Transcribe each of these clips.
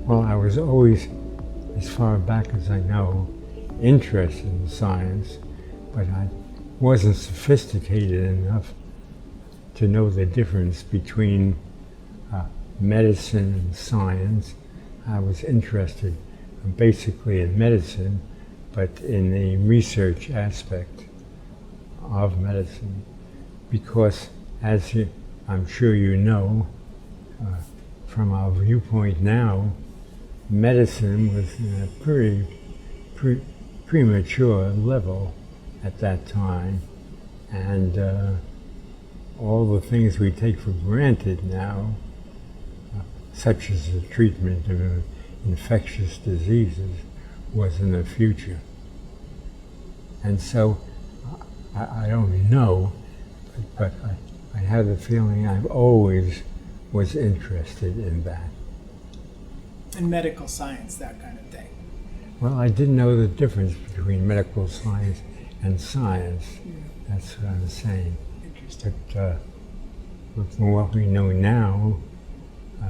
Well, I was always, as far back as I know, interested in science, but I wasn't sophisticated enough to know the difference between medicine and science. I was interested basically in medicine, but in the research aspect of medicine, because as I'm sure you know, from our viewpoint now, medicine was in a pretty premature level at that time, and all the things we take for granted now, such as the treatment of infectious diseases, was in the future. And so I don't know, but I have the feeling I've always was interested in that. In medical science, that kind of thing. Well, I didn't know the difference between medical science and science. That's what I'm saying. Interesting. But from what we know now,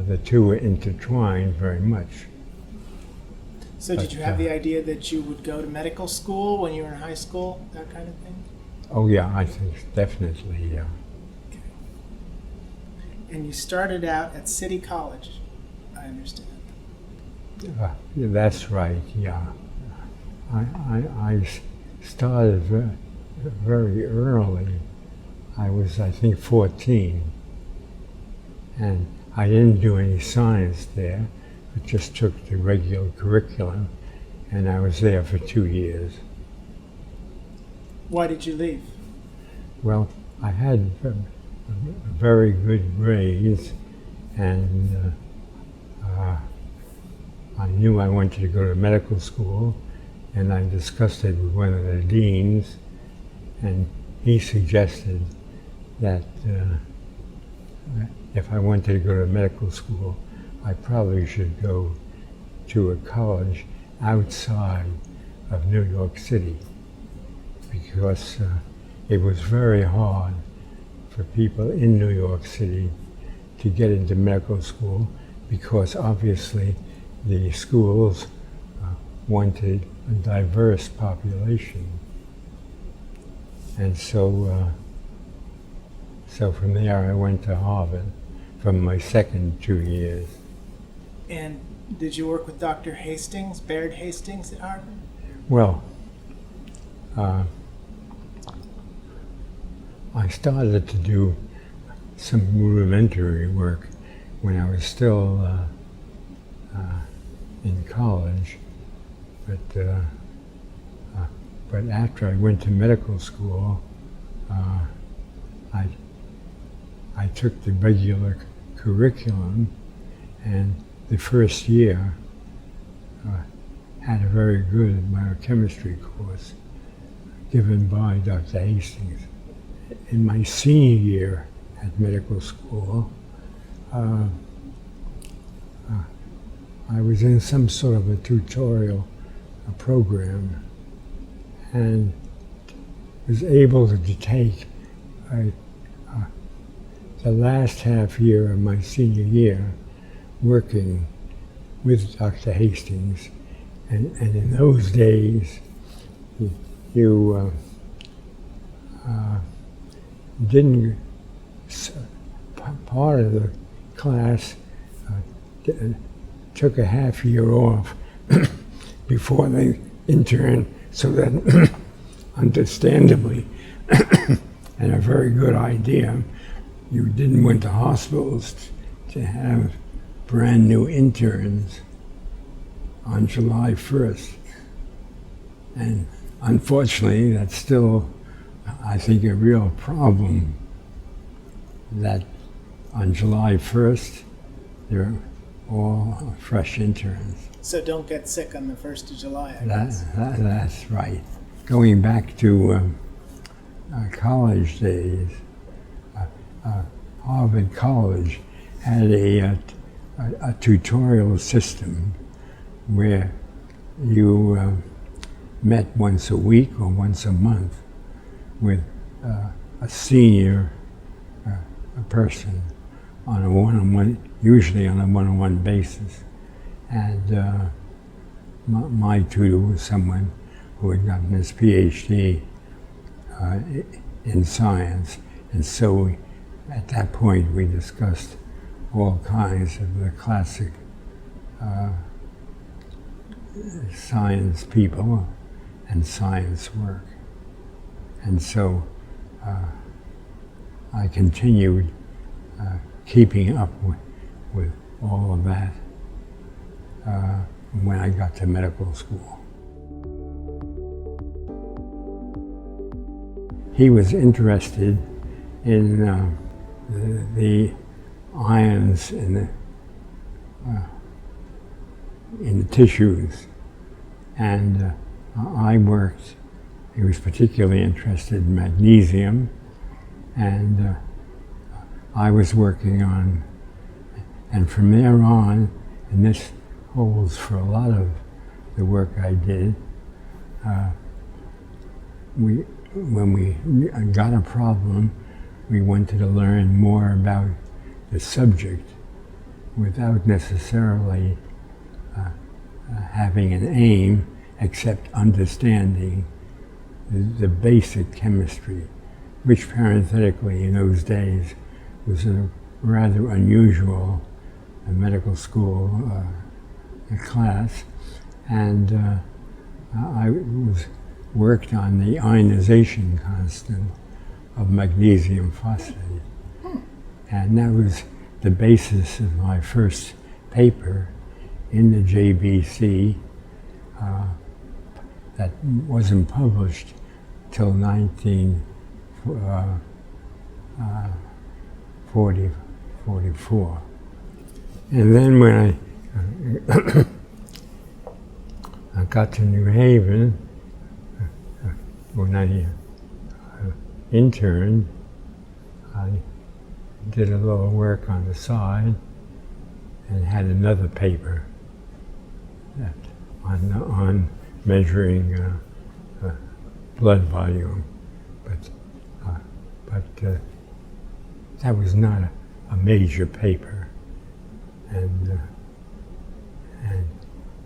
the two are intertwined very much. So did you have the idea that you would go to medical school when you were in high school, that kind of thing? Oh yeah, I think definitely, yeah. Okay. And you started out at City College, I understand. Yeah, that's right, yeah. I started very early. I was, I think, 14. And I didn't do any science there. I just took the regular curriculum, and I was there for 2 years. Why did you leave? Well, I had very good grades, and I knew I wanted to go to medical school, and I discussed it with one of the deans, and he suggested that if I wanted to go to medical school, I probably should go to a college outside of New York City, because it was very hard for people in New York City to get into medical school, because obviously the schools wanted a diverse population. And so from there I went to Harvard from my second 2 years. And did you work with Dr. Hastings, Bairds Hastings at Harvard? Well, I started to do some rudimentary work when I was still in college, but after I went to medical school, I took the regular curriculum, and the first year had a very good biochemistry course given by Dr. Hastings. In my senior year at medical school, I was in some sort of a tutorial program, and was able to take the last half year of my senior year working with Dr. Hastings, and in those days you didn't, part of the class took a half year off before they interned, so that understandably and a very good idea, you didn't went to hospitals to have brand new interns on July 1st. And unfortunately, that's still, I think, a real problem, that on July 1st, they're all fresh interns. So don't get sick on the 1st of July, I guess. That's right. Going back to college days, Harvard College had a tutorial system where you met once a week or once a month with a senior person on a one-on-one, usually on a one-on-one basis. And my tutor was someone who had gotten his PhD in science, and so at that point we discussed all kinds of the classic science people and science work. And so I continued keeping up with all of that when I got to medical school. He was interested in the ions in the tissues, and he was particularly interested in magnesium, and I was working on, and from there on, and this holds for a lot of the work I did, when we got a problem, we wanted to learn more about the subject without necessarily having an aim, except understanding the basic chemistry, which parenthetically in those days was a rather unusual medical school class. And I worked on the ionization constant of magnesium phosphate. And that was the basis of my first paper in the JBC that wasn't published till 1944. And then when I got to New Haven, when I interned, I did a little work on the side and had another paper on measuring blood volume, but that was not a major paper, and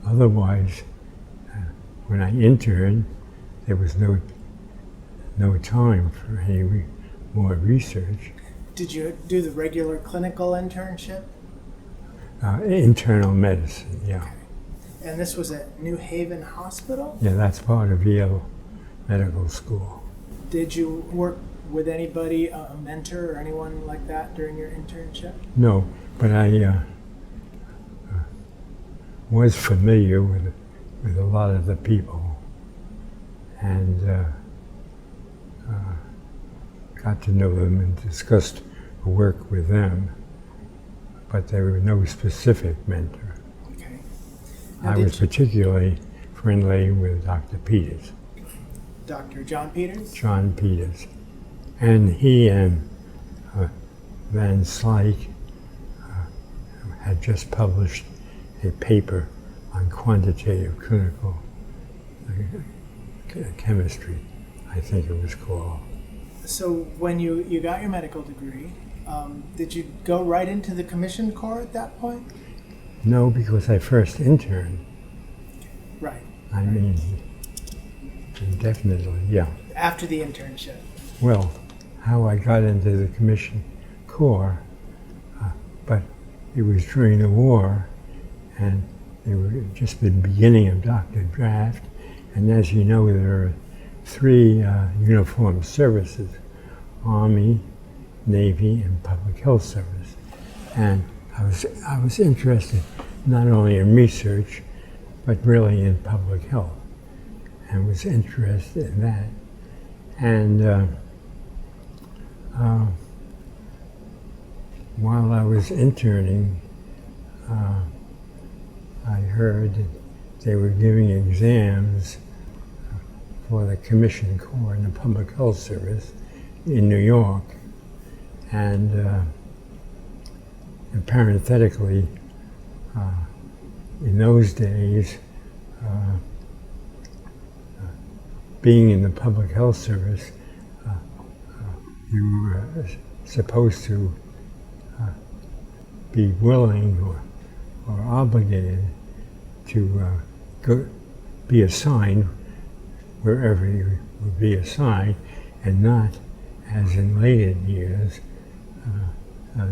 otherwise, when I interned, there was no time for any more research. Did you do the regular clinical internship? Internal medicine, yeah. Okay. And this was at New Haven Hospital? Yeah, that's part of Yale Medical School. Did you work with anybody, a mentor or anyone like that during your internship? No, but I was familiar with a lot of the people, and got to know them and discussed work with them, but there was no specific mentor. Okay. I was particularly friendly with Dr. Peters. Dr. John Peters? John Peters. And he and Van Slyke had just published a paper on quantitative clinical chemistry, I think it was called. So when you got your medical degree, did you go right into the commission corps at that point? No, because I first interned. Right. I mean, definitely, yeah. After the internship? Well, how I got into the commission corps, but it was during the war, and it was just the beginning of Dr. Draft, and as you know, there are three uniformed services: Army, Navy, and Public Health Service. And I was interested not only in research, but really in public health, and was interested in that. And while I was interning, I heard that they were giving exams for the commission corps in the Public Health Service in New York. And parenthetically, in those days, being in the Public Health Service, you were supposed to be willing or obligated to go be assigned wherever you would be assigned, and not, as in later years,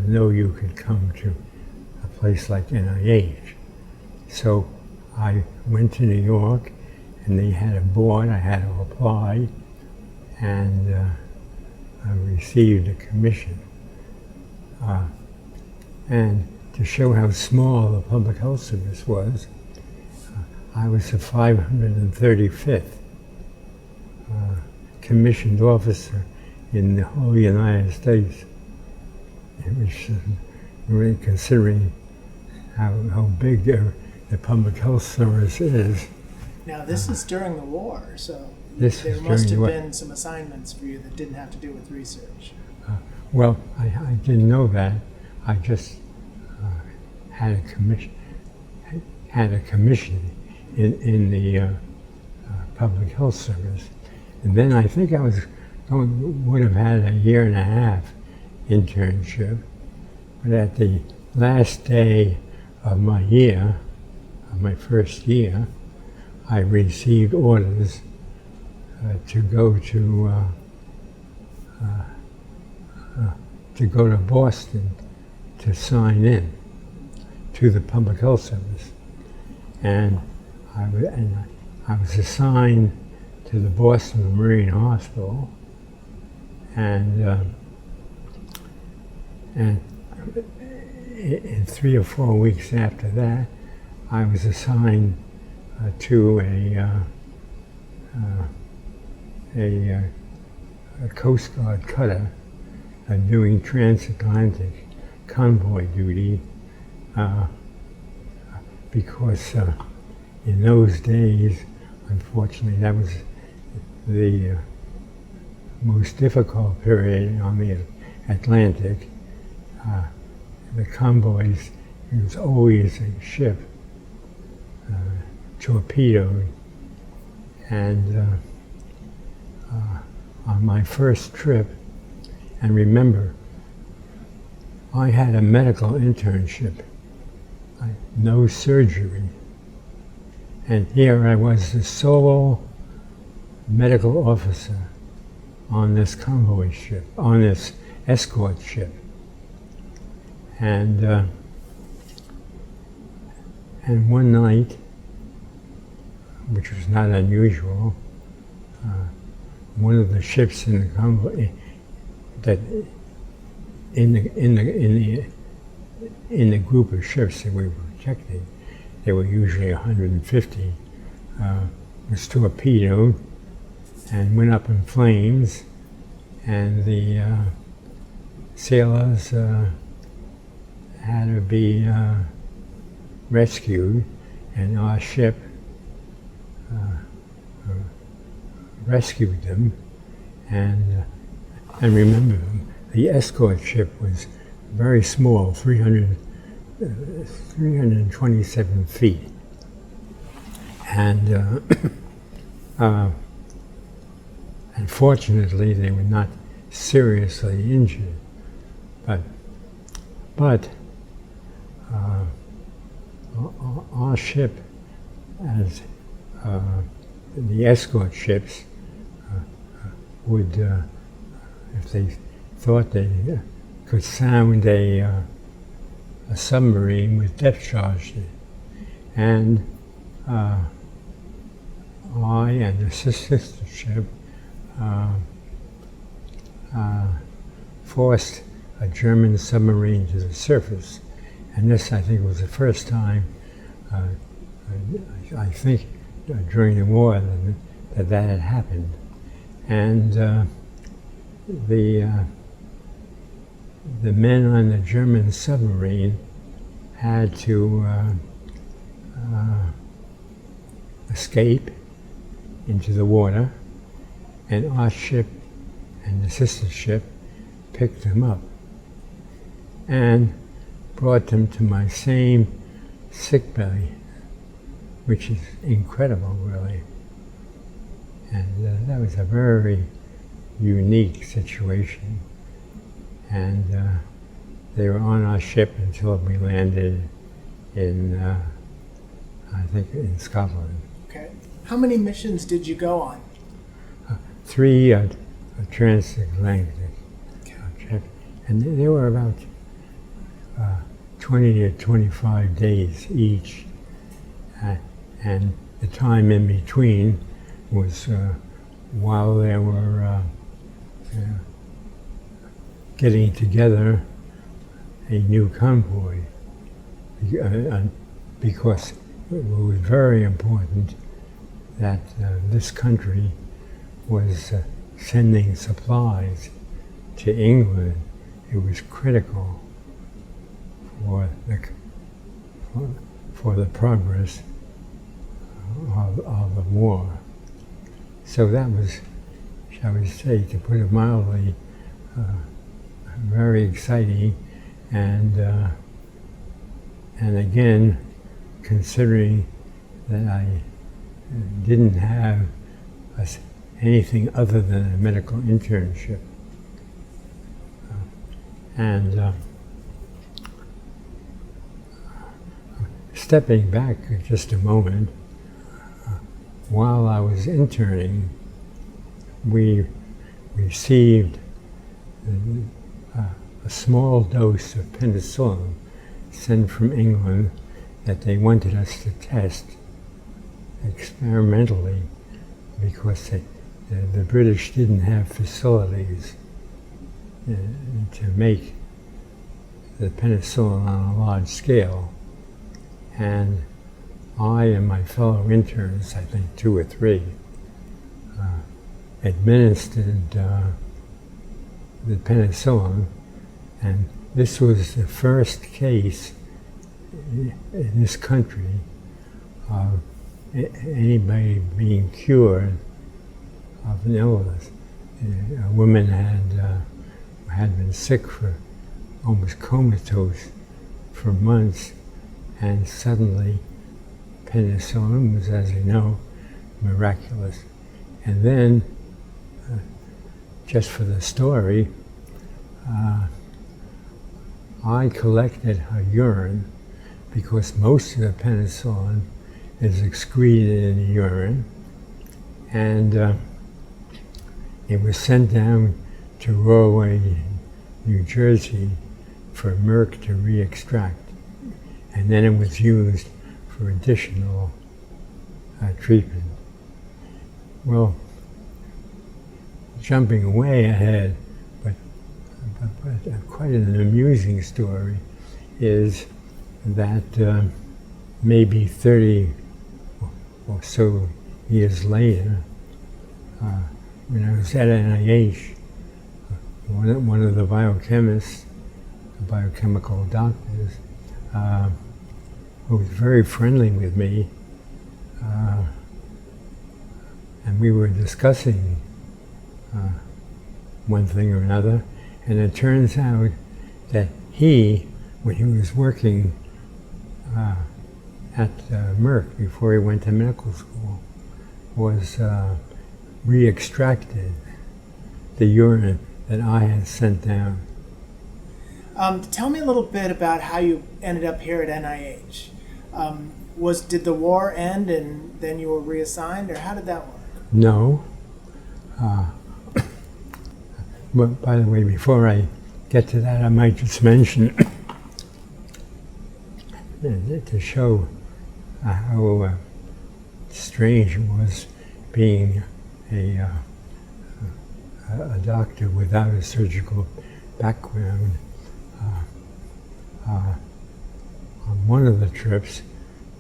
know you could come to a place like NIH. So I went to New York, and they had a board. I had to apply, and I received a commission. And to show how small the public health service was, I was the 535th commissioned officer in the whole United States, which, really considering how big the public health service is. Now, this is during the war, so This there is must have during the been some assignments for you that didn't have to do with research. Well, I didn't know that. I just had a commission. In the public health service, and then I think I would have had a 1.5 year internship. But at the last day of my year, of my first year, I received orders to go to Boston to sign in to the public health service, and I was assigned to the Boston Marine Hospital, and in 3 or 4 weeks after that, I was assigned to a Coast Guard cutter doing transatlantic convoy duty, because in those days, unfortunately, that was the most difficult period on the Atlantic. The convoys, it was always a ship torpedoed, and on my first trip, and remember, I had a medical internship, no surgery, and here I was the sole medical officer on this convoy ship, on this escort ship. And one night, which was not unusual, one of the ships in the convoy, that in the group of ships that we were protecting, there were usually 150, was torpedoed and went up in flames, and the sailors had to be rescued, and our ship rescued them. And remember, the escort ship was very small, 327 feet, and unfortunately they were not seriously injured, but our ship, as the escort ships would, if they thought they could sound a submarine with depth charge, and I and the sister ship forced a German submarine to the surface, and this, I think, was the first time, I think, during the war that had happened. And the men on the German submarine had to escape into the water, and our ship and the sister ship picked them up and brought them to my same sick bay, which is incredible, really. And that was a very unique situation. And they were on our ship until we landed in I think, in Scotland. Okay. How many missions did you go on? 3 transatlantic trips, and they were about 20 to 25 days each, and the time in between was while they were getting together a new convoy, because it was very important that this country was sending supplies to England. It was critical for the progress of the war. So that was, shall we say, to put it mildly, very exciting, and again, considering that I didn't have anything other than a medical internship. Stepping back just a moment, while I was interning, we received a small dose of penicillin sent from England that they wanted us to test experimentally, because the British didn't have facilities to make the penicillin on a large scale. And I and my fellow interns, I think 2 or 3, administered the penicillin, and this was the first case in this country of anybody being cured of an illness. A woman had been sick for almost comatose for months, and suddenly penicillin was, as you know, miraculous. And then, just for the story, I collected her urine, because most of the penicillin is excreted in the urine, and it was sent down to Rahway, New Jersey, for Merck to re-extract, and then it was used for additional treatment. Well, jumping way ahead, but quite an amusing story is that maybe 30 or so years later, when I was at NIH, one of the biochemists, the biochemical doctors, who was very friendly with me, and we were discussing one thing or another, and it turns out that he, when he was working at Merck before he went to medical school, was re-extracted the urine that I had sent down. Tell me a little bit about how you ended up here at NIH. Did the war end and then you were reassigned, or how did that work? No. But by the way, before I get to that, I might just mention to show how strange it was being a doctor without a surgical background. On one of the trips,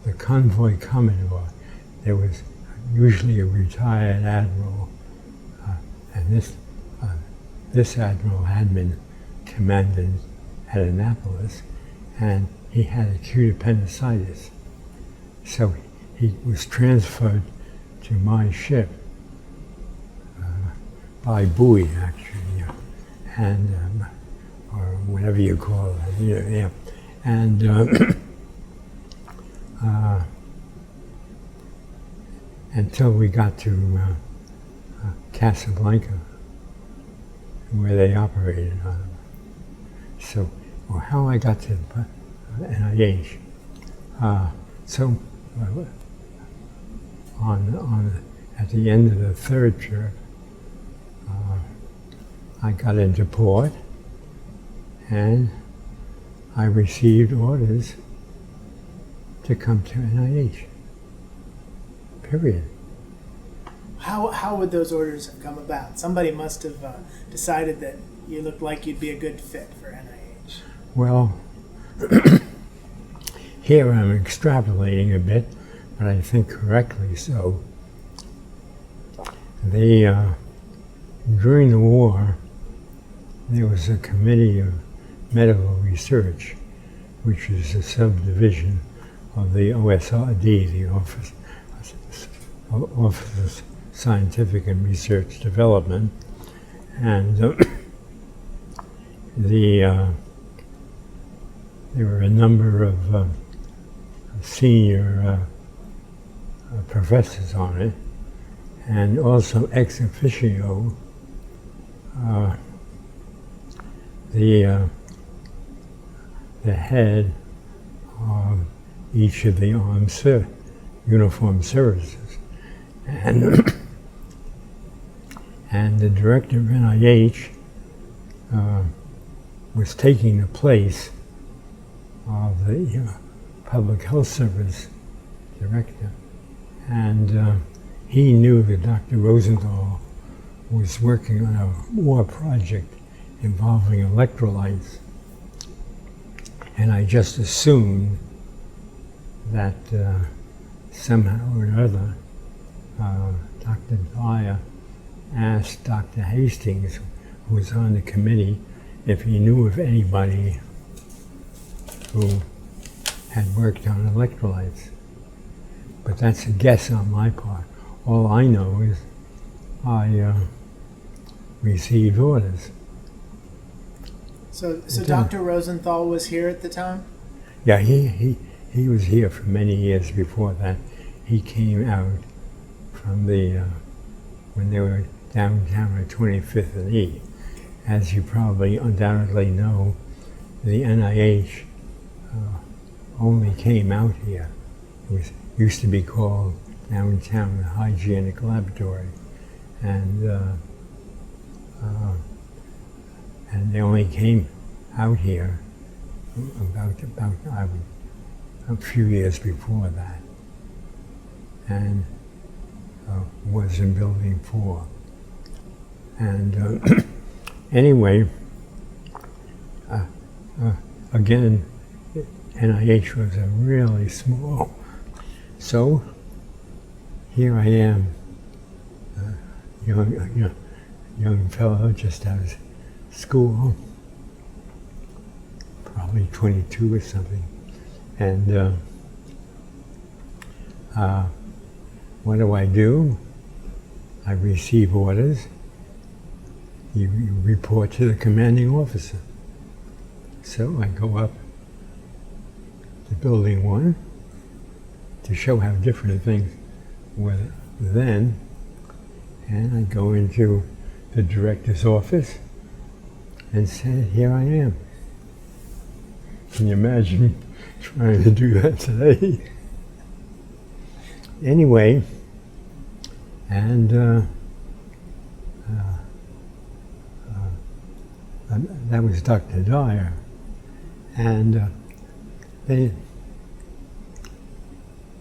the convoy commodore, there was usually a retired admiral, and this admiral had been commanded at Annapolis, and he had acute appendicitis. So he was transferred to my ship by buoy, actually, and or whatever you call it, yeah. And until we got to Casablanca, where they operated on them. So, how I got to NIH. So at the end of the third trip, I got into port and I received orders to come to NIH. Period. How would those orders have come about? Somebody must have decided that you looked like you'd be a good fit for NIH. Well, here I'm extrapolating a bit, but I think correctly so. During the war, there was a committee of medical research, which is a subdivision of the OSRD, the Office of Scientific and Research Development, and there were a number of senior professors on it, and also ex officio the head of each of the armed uniformed services, and and the director of NIH was taking the place of the Public Health Service director, and he knew that Dr. Rosenthal was working on a war project involving electrolytes, and I just assumed that somehow or other Dr. Dyer asked Dr. Hastings, who was on the committee, if he knew of anybody who had worked on electrolytes. But that's a guess on my part. All I know is I received orders. So Dr. Rosenthal was here at the time? Yeah, he was here for many years before that. He came out from when they were downtown at 25th and E. As you probably undoubtedly know, the NIH only came out here. It used to be called Downtown Hygienic Laboratory, and they only came out here about a few years before that, and was in Building 4. And anyway, again, NIH was a really small. So here I am, young fellow just out of school, probably 22 or something, and what do? I receive orders. You report to the commanding officer. So I go up to Building 1 to show how different things were then, and I go into the director's office and said, here I am. Can you imagine trying to do that today? Anyway, and that was Dr. Dyer, and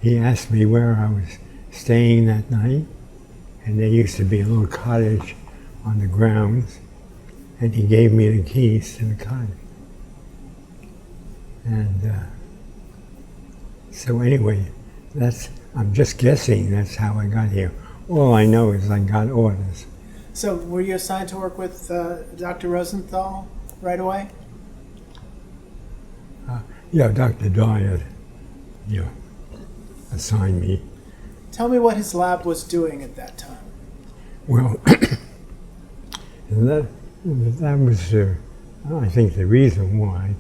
he asked me where I was staying that night, and there used to be a little cottage on the grounds, and he gave me the keys to the cottage. And so anyway, I'm just guessing that's how I got here. All I know is I got orders. So were you assigned to work with Dr. Rosenthal right away? Yeah, Dr. Dyer, assigned me. Tell me what his lab was doing at that time. Well, that was, I think, the reason why.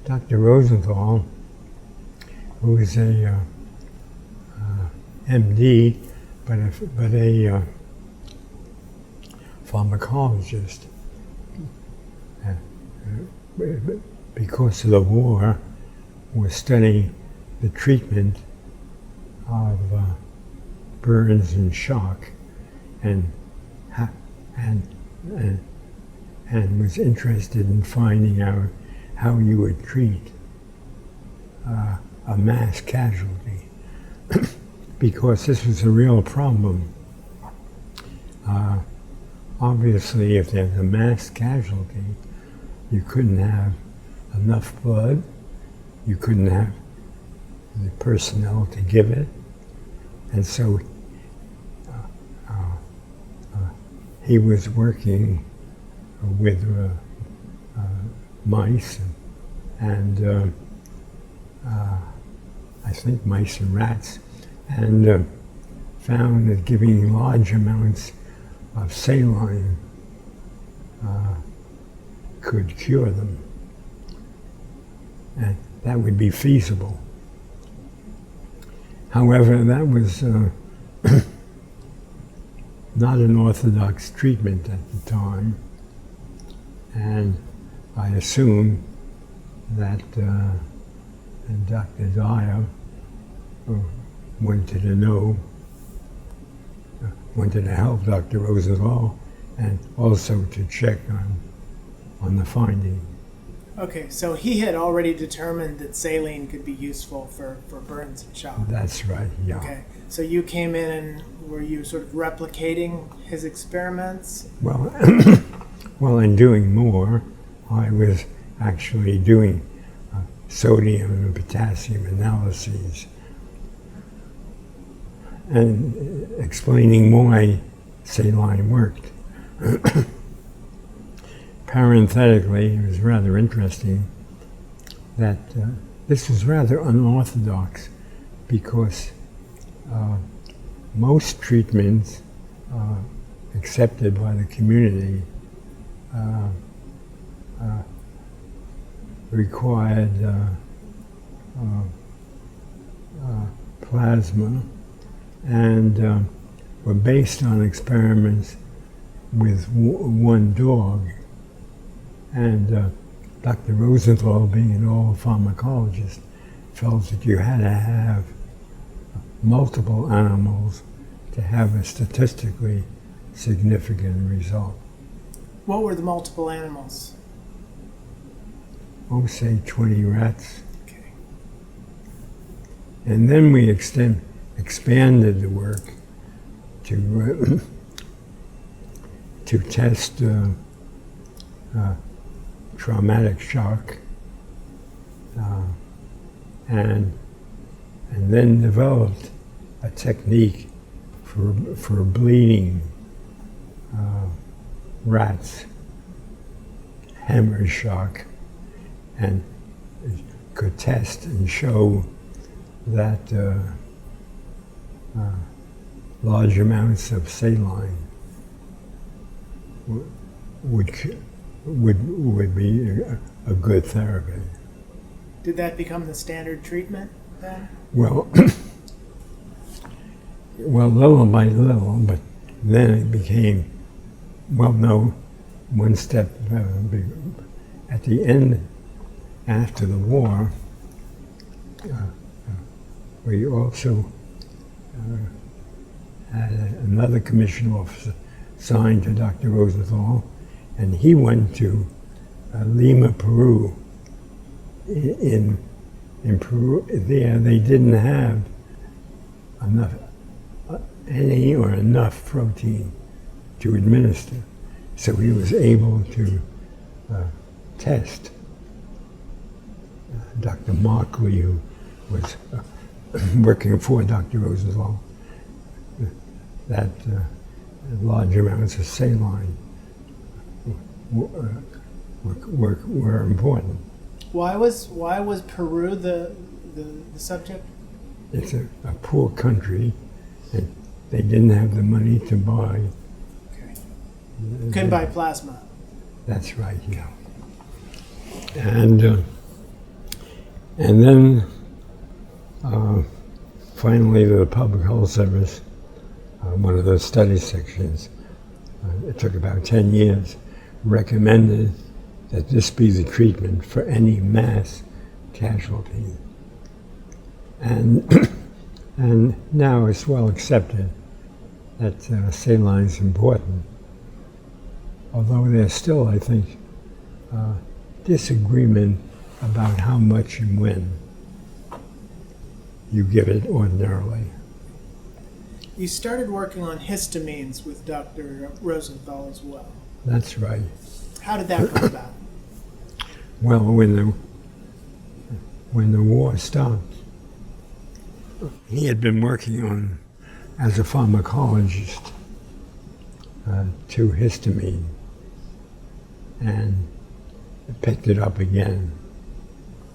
Dr. Rosenthal, who is a MD, but a pharmacologist, because of the war, was studying the treatment of burns and shock, and and was interested in finding out how you would treat a mass casualty, because this was a real problem. Obviously, if there's a mass casualty, you couldn't have enough blood, you couldn't have the personnel to give it, and so he was working with mice and I think mice and rats, and found that giving large amounts of saline could cure them, and that would be feasible. However, that was not an orthodox treatment at the time, and I assume that Dr. Dyer wanted to help Dr. Rosenthal, and also to check on the finding. Okay, so he had already determined that saline could be useful for burns and shock. That's right, yeah. Okay, so you came in and were you sort of replicating his experiments? Well, well, in doing more, I was actually doing sodium and potassium analyses and explaining why saline worked. Parenthetically, it was rather interesting that this was rather unorthodox, because most treatments accepted by the community required plasma, and were based on experiments with one dog. And Dr. Rosenthal, being an old pharmacologist, felt that you had to have multiple animals to have a statistically significant result. What were the multiple animals? Oh, say 20 rats. Okay. And then we expanded the work to test traumatic shock, and then developed a technique for bleeding rats, hemorrhage shock, and could test and show that large amounts of saline would be a good therapy. Did that become the standard treatment then? Well, little by little, but then it became, one step at the end, after the war, we also had another commission officer signed to Dr. Rosenthal, and he went to Lima, Peru. In Peru, there they didn't have enough protein to administer, so he was able to test. Dr. Markley, who was working for Dr. Rosenthal, that large amounts of saline were important. Why was Peru the subject? It's a poor country, and they didn't have the money to buy. Okay. Couldn't buy plasma. That's right, yeah. And then finally the Public Health Service, one of those study sections, it took about 10 years, recommended that this be the treatment for any mass casualty. And And now it's well accepted that saline is important, although there's still, I think, disagreement about how much and when you give it ordinarily. You started working on histamines with Dr. Rosenthal as well. That's right. How did that come about? Well, when the war stopped, he had been working on, as a pharmacologist, to histamine, and picked it up again.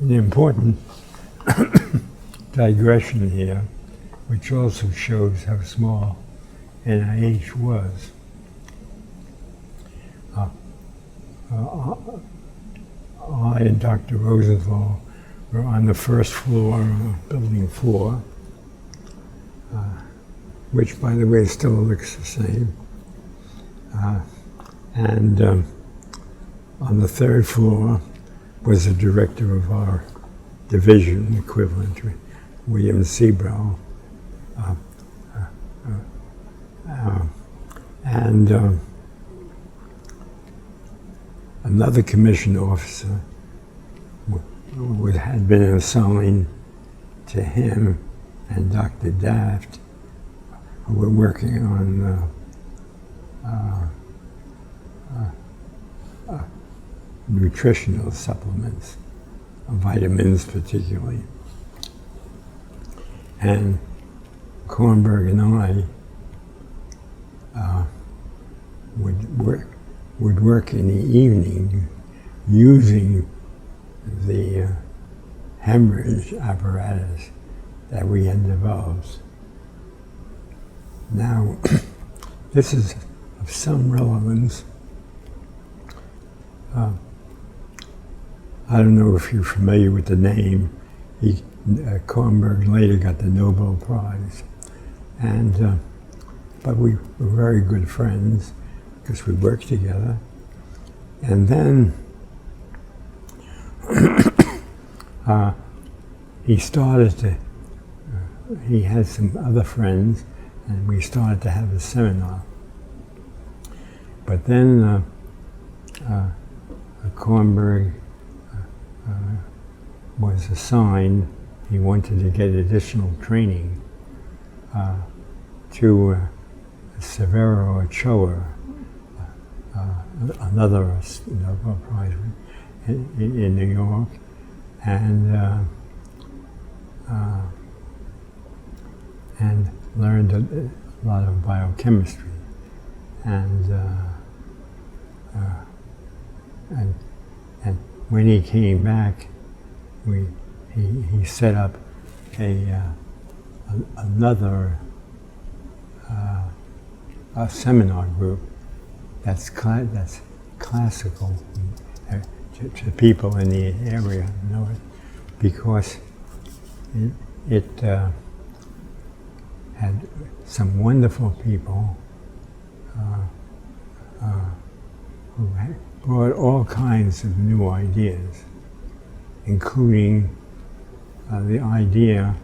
An important digression here, which also shows how small NIH was. I and Dr. Rosenthal were on the first floor of building 4, which, by the way, still looks the same. And on the 3rd floor was the director of our division, equivalent to William Seabrow, and another commissioned officer had been assigned to him and Dr. Daft, who were working on nutritional supplements, vitamins particularly. And Kornberg and I would work in the evening using the hemorrhage apparatus that we had developed. Now, this is of some relevance. I don't know if you're familiar with the name. Kornberg later got the Nobel Prize, and but we were very good friends because we worked together. And then he started to. He had some other friends, and we started to have a seminar. But then Kornberg was assigned. He wanted to get additional training to Severo Ochoa, another Nobel Prize in New York, and learned a lot of biochemistry, and when he came back, he set up another a seminar group that's classical to people in the area, because it had some wonderful people who brought all kinds of new ideas, including the idea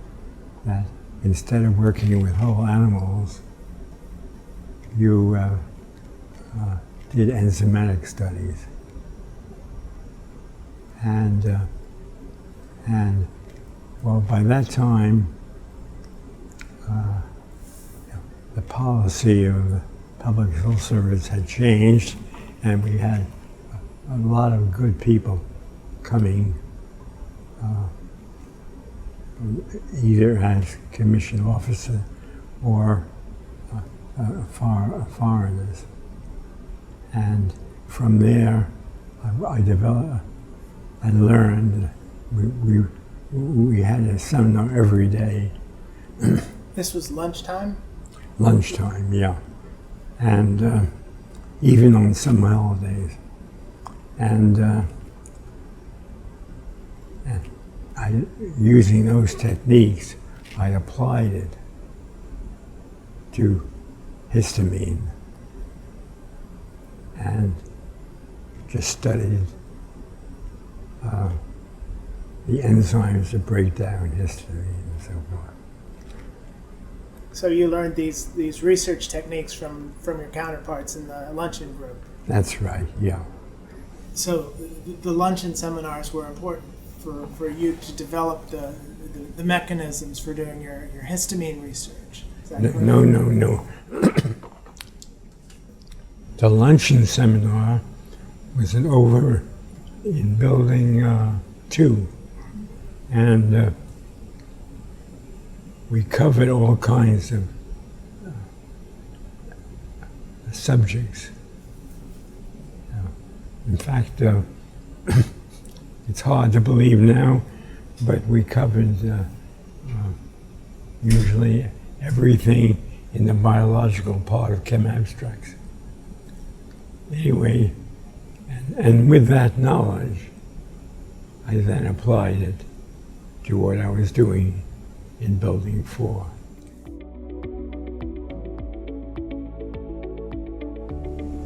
that instead of working with whole animals, you did enzymatic studies. And well, by that time, the policy of the Public Health Service had changed, and we had a lot of good people coming, either as commissioned officer or foreigners. And from there, I developed and learned. We had a seminar every day. This was lunchtime? Lunchtime, yeah. And even on some holidays. And using those techniques, I applied it to histamine and just studied the enzymes that break down histamine and so forth. So you learned these research techniques from your counterparts in the luncheon group. That's right, yeah. So the luncheon seminars were important for you to develop the mechanisms for doing your histamine research. Is that correct? No. The luncheon seminar was over in building 2, and we covered all kinds of subjects. In fact, it's hard to believe now, but we covered usually everything in the biological part of chem abstracts. Anyway, and with that knowledge, I then applied it to what I was doing in Building 4.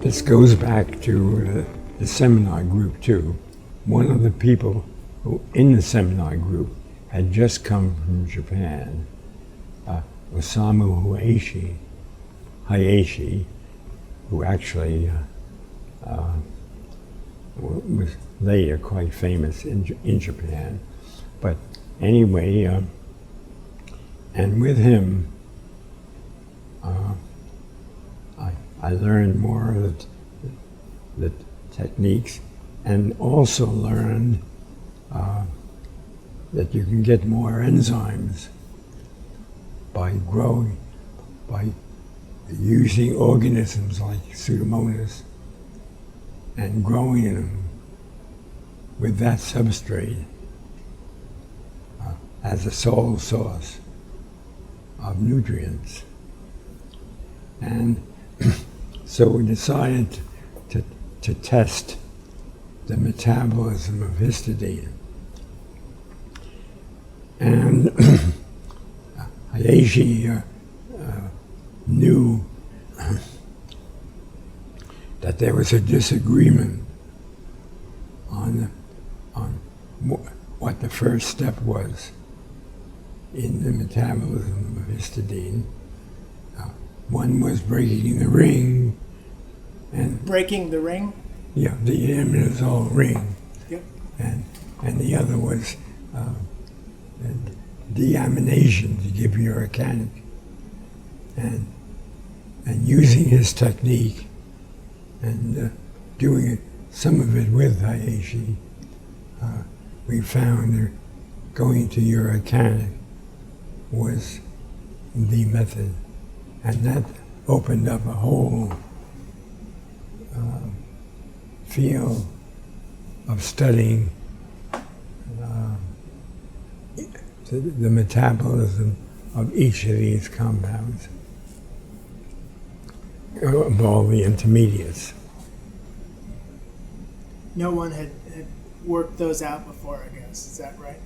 This goes back to the seminar group too. One of the people who in the seminar group had just come from Japan, Osamu Hayashi, who actually was later quite famous in Japan. But anyway, and with him, I learned more of the techniques, and also learned that you can get more enzymes by using organisms like Pseudomonas and growing them with that substrate as a sole source of nutrients. And so we decided to test the metabolism of histidine. And Hayashi knew that there was a disagreement on what the first step was in the metabolism of histidine. One was breaking the ring, and breaking the ring. Yeah, the imidazole ring. Yep. And the other was deamination to give you a canic. And using his technique and doing some of it with Hayashi, we found that going to urocanic was the method, and that opened up a whole field of studying the metabolism of each of these compounds, of all the intermediates. No one had worked those out before, I guess. Is that right?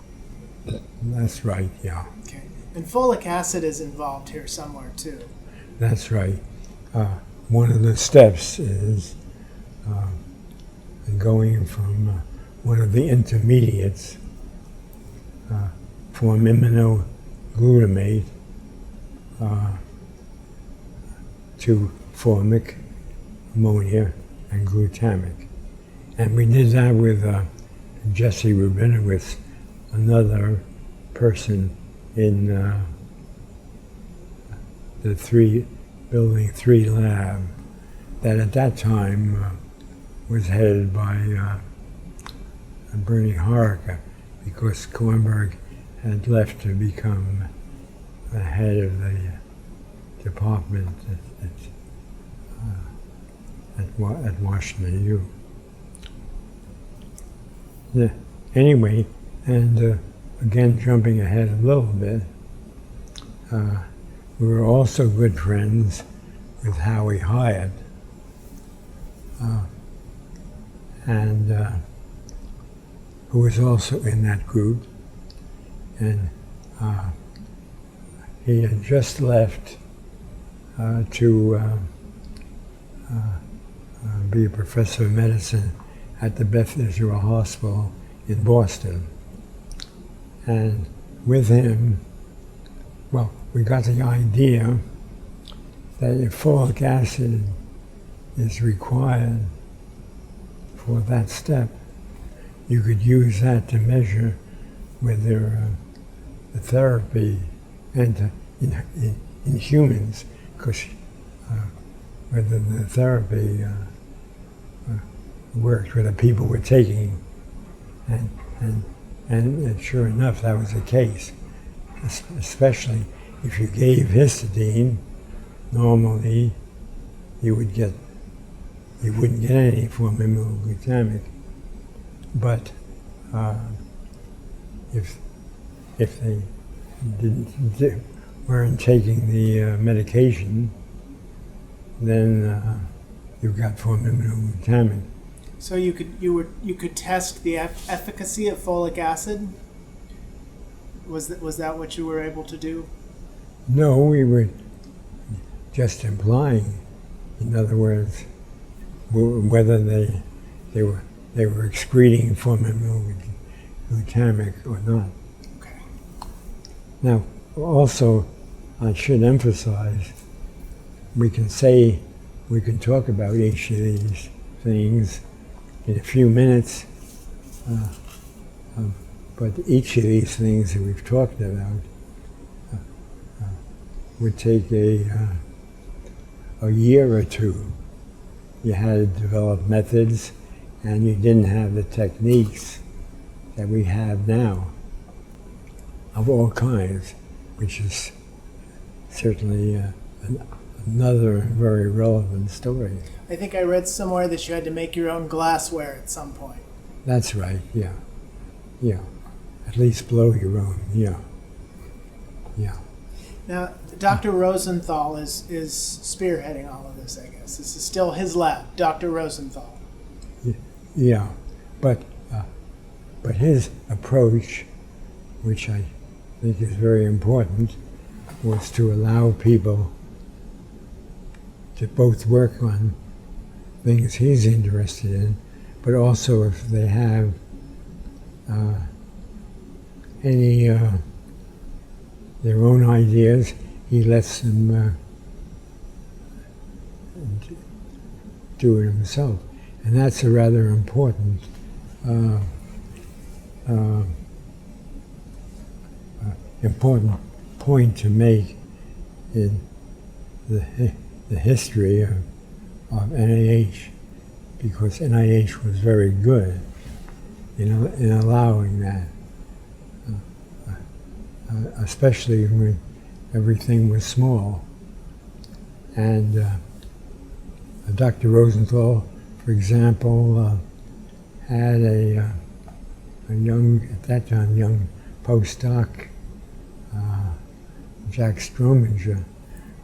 That's right, yeah. Okay. And folic acid is involved here somewhere, too. That's right. One of the steps is going from one of the intermediates, from aminoglutamate to formic, ammonia, and glutamic. And we did that with Jesse Rubinowitz, another person in the Building 3 lab that at that time was headed by Bernie Haruka, because Kornberg had left to become the head of the department at Washington U. Yeah. Anyway, and again, jumping ahead a little bit, we were also good friends with Howie Hyatt, and who was also in that group, and he had just left to be a professor of medicine at the Beth Israel Hospital in Boston. And with him, Well, we got the idea that if folic acid is required for that step, you could use that to measure whether the therapy and in humans, because whether the therapy worked, whether people were taking, and sure enough, that was the case. Especially if you gave histidine, normally you wouldn't get any form of immunoglutamic. But if they weren't taking the medication, then you got form of immunoglutamic. So you could test the efficacy of folic acid? Was that what you were able to do? No, we were just implying, in other words, whether they were excreting form of glutamic or not. Okay. Now, also, I should emphasize, we can talk about each of these things in a few minutes, but each of these things that we've talked about would take a year or two. You had to develop methods, and you didn't have the techniques that we have now of all kinds, which is certainly another very relevant story. I think I read somewhere that you had to make your own glassware at some point. That's right, yeah. Yeah. At least blow your own, yeah. Yeah. Now, Dr. Rosenthal is spearheading all of this, I guess. This is still his lab, Dr. Rosenthal. Yeah, but his approach, which I think is very important, was to allow people to both work on things he's interested in, but also if they have any their own ideas, he lets them do it himself. And that's a rather important important point to make in the history of NIH, because NIH was very good in allowing that, especially when everything was small. And Dr. Rosenthal, for example, had a young, at that time, young postdoc, Jack Strominger,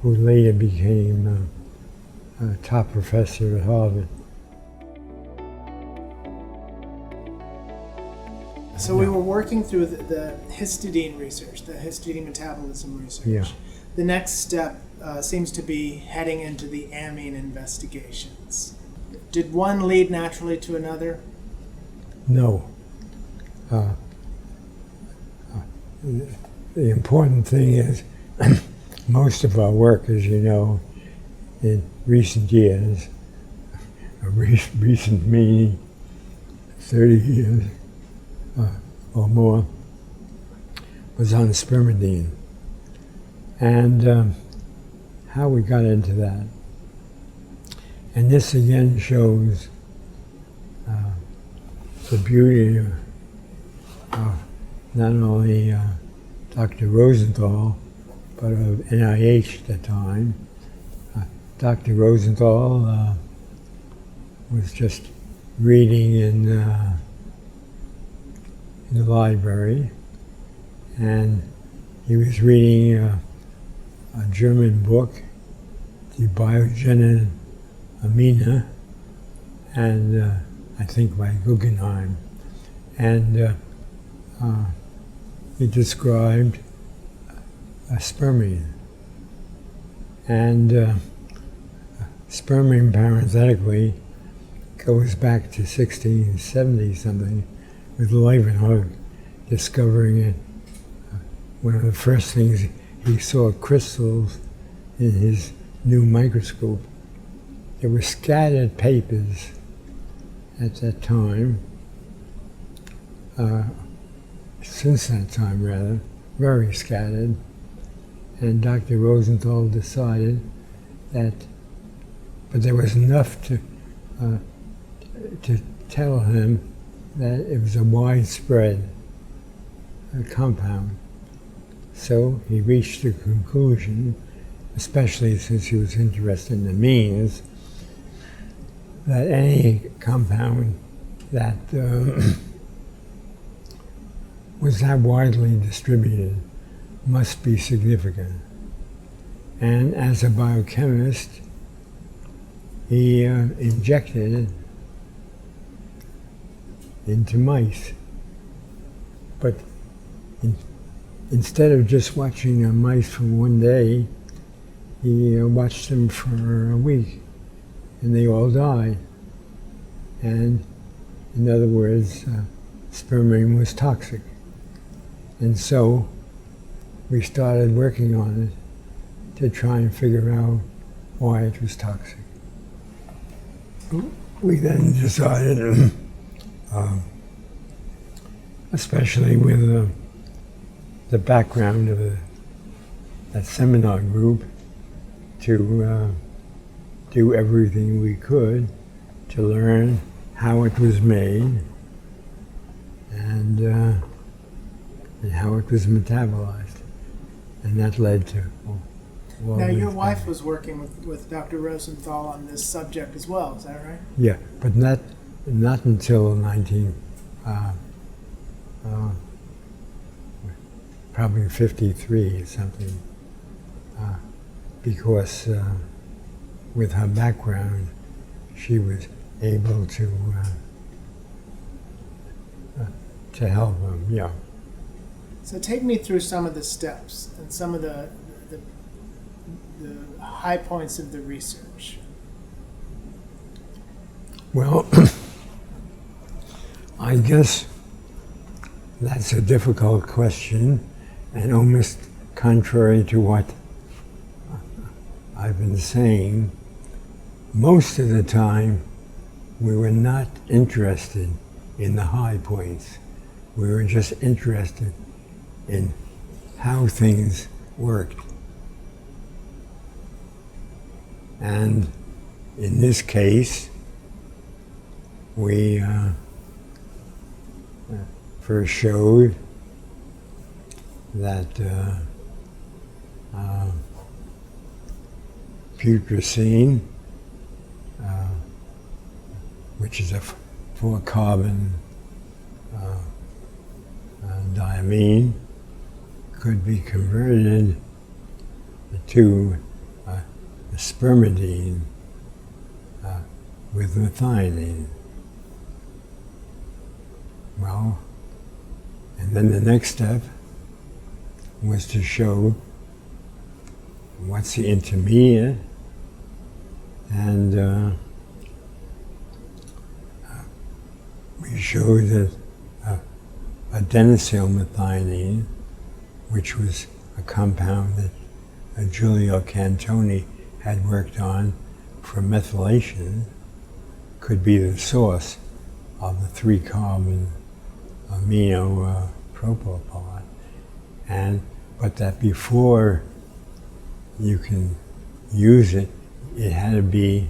who later became a top professor at Harvard. So we were working through the histidine research, the histidine metabolism research. Yeah. The next step seems to be heading into the amine investigations. Did one lead naturally to another? No. The important thing is most of our work, as you know, in recent years, recent meaning 30 years or more, was on spermidine. And how we got into that. And this again shows the beauty of not only Dr. Rosenthal, but of NIH at the time. Dr. Rosenthal was just reading in the library, and he was reading a German book, Die Biogene Amine, and I think by Guggenheim. And he described spermine. And spermine, parenthetically, goes back to 1670 something, with Leeuwenhoek discovering it. One of the first things he saw crystals in his new microscope. There were scattered papers at that time, since that time rather, very scattered, and Dr. Rosenthal decided that, but there was enough to tell him that it was a widespread compound. So he reached the conclusion, especially since he was interested in amines, that any compound that was that widely distributed must be significant. And as a biochemist, he injected it into mice. But instead of just watching the mice for one day, he watched them for a week, and they all died. And in other words, spermine was toxic. And so we started working on it to try and figure out why it was toxic. We then decided, especially with the background of that seminar group, to do everything we could to learn how it was made and how it was metabolized. And that led to all Now, your these wife things. was working with Dr. Rosenthal on this subject as well, is that right? Yeah, but not until probably 53 or something, because with her background, she was able to help him. Yeah. So take me through some of the steps and some of the high points of the research. Well, I guess that's a difficult question, and almost contrary to what I've been saying. Most of the time, we were not interested in the high points. We were just interested in how things worked. And in this case, we first showed that putrescine, which is a 4-carbon diamine, could be converted to the spermidine with methionine. Well, and then the next step was to show what's the intermediate, and we showed that adenylyl methionine, which was a compound that Giulio Cantoni had worked on for methylation, could be the source of the 3-carbon amino propyl part, but that before you can use it, it had to be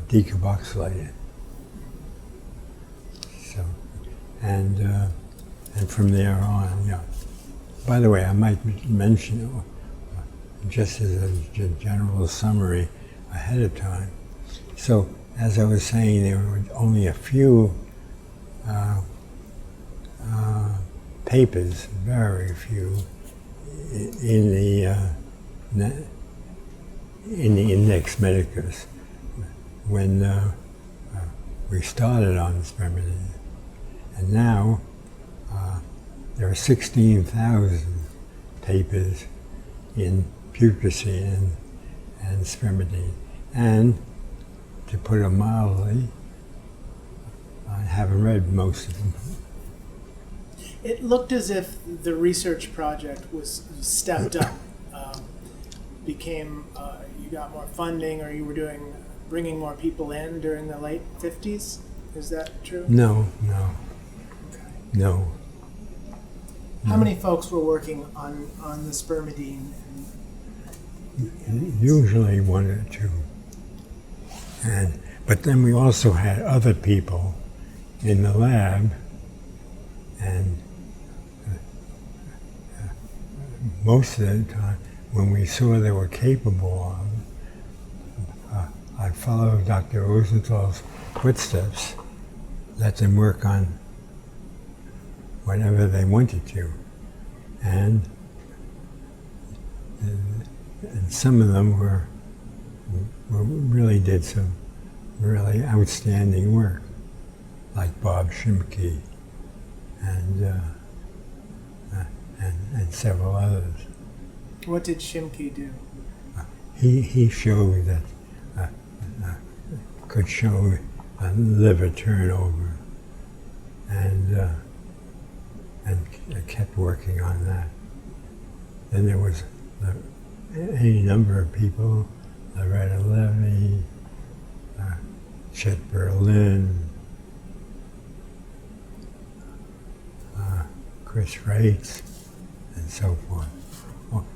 decarboxylated. So, and from there on, yeah. By the way, I might mention, just as a general summary ahead of time. So, as I was saying, there were only a few papers, very few, in the Index Medicus when we started on spermidine. And now there are 16,000 papers in putrescine and spermidine. And to put it mildly, I haven't read most of them. It looked as if the research project was stepped up, you got more funding, or you were bringing more people in during the late 50s. Is that true? No. How many folks were working on the spermidine? Usually one or two. But then we also had other people in the lab, and most of the time, when we saw they were capable of, I followed Dr. Rosenthal's footsteps, let them work on whatever they wanted to. And some of them really did some really outstanding work, like Bob Shimke and several others. What did Shimke do? He showed that could show liver turnover, and kept working on that. Then there was any number of people, Loretta Levy, Chet Berlin, Chris Rates, and so forth. Well,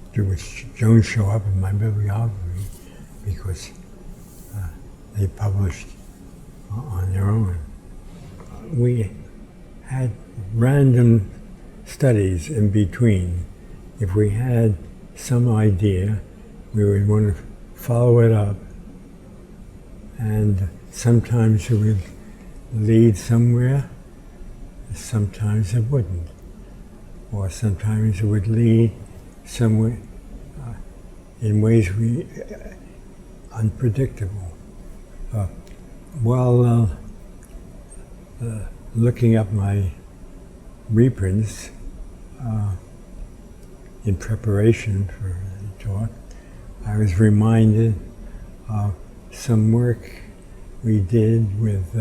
Jones show up in my bibliography because they published on their own. We had random studies in between. If we had some idea, we would want to follow it up, and sometimes it would lead somewhere, sometimes it wouldn't, or sometimes it would lead somewhere in ways unpredictable. While looking up my reprints in preparation for the talk, I was reminded of some work we did with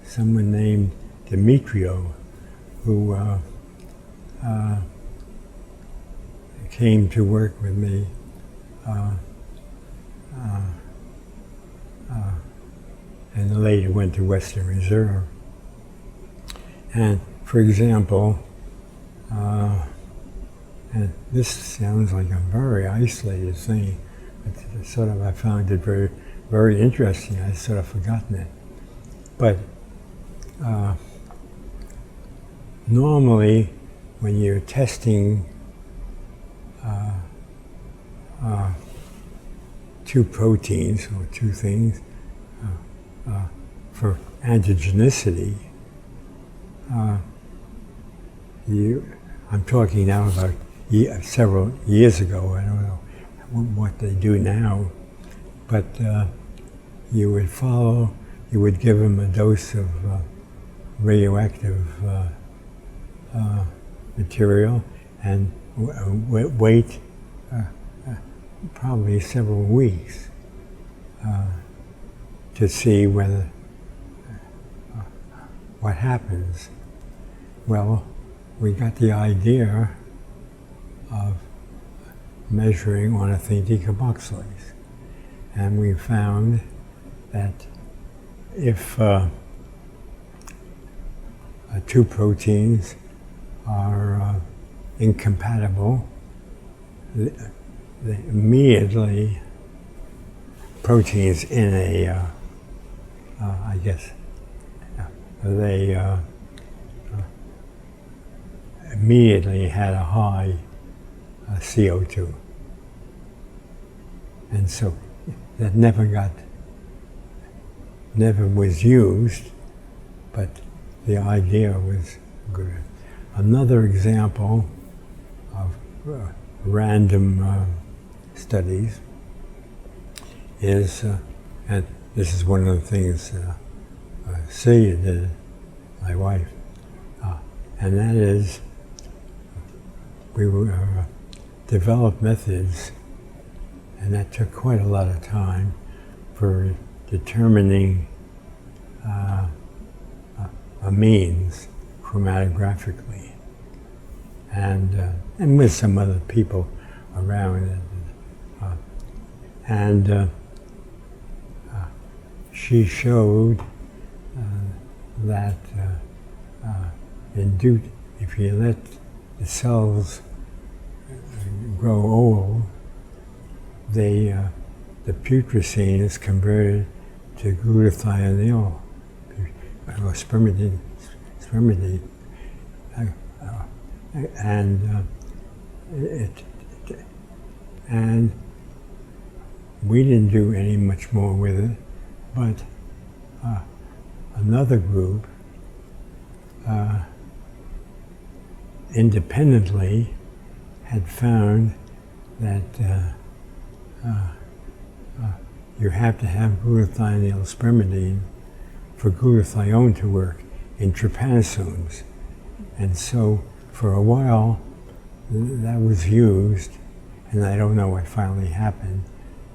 someone named Demetrio, who came to work with me and later went to Western Reserve. And for example, and this sounds like a very isolated thing, but sort of I found it very, very interesting. I'd sort of forgotten it. But normally, when you're testing two proteins or two things for antigenicity, I'm talking now about several years ago. I don't know what they do now, but you would give them a dose of radioactive material and wait probably several weeks to see whether what happens. Well, we got the idea of measuring ornithine decarboxylase, and we found that if two proteins are incompatible, they immediately proteins in a I guess they immediately had a high CO2, and so that never was used, but the idea was good. Another example of random studies is, and this is one of the things Celia did, my wife, and that is we developed methods, and that took quite a lot of time, for determining amines chromatographically. and with some other people around it. And she showed that if you let the cells grow old, the putrescine is converted to glutathione, or spermidine, and we didn't do any much more with it, but another group independently had found that you have to have glutathione spermidine for glutathione to work in trypanosomes. And so for a while that was used, and I don't know what finally happened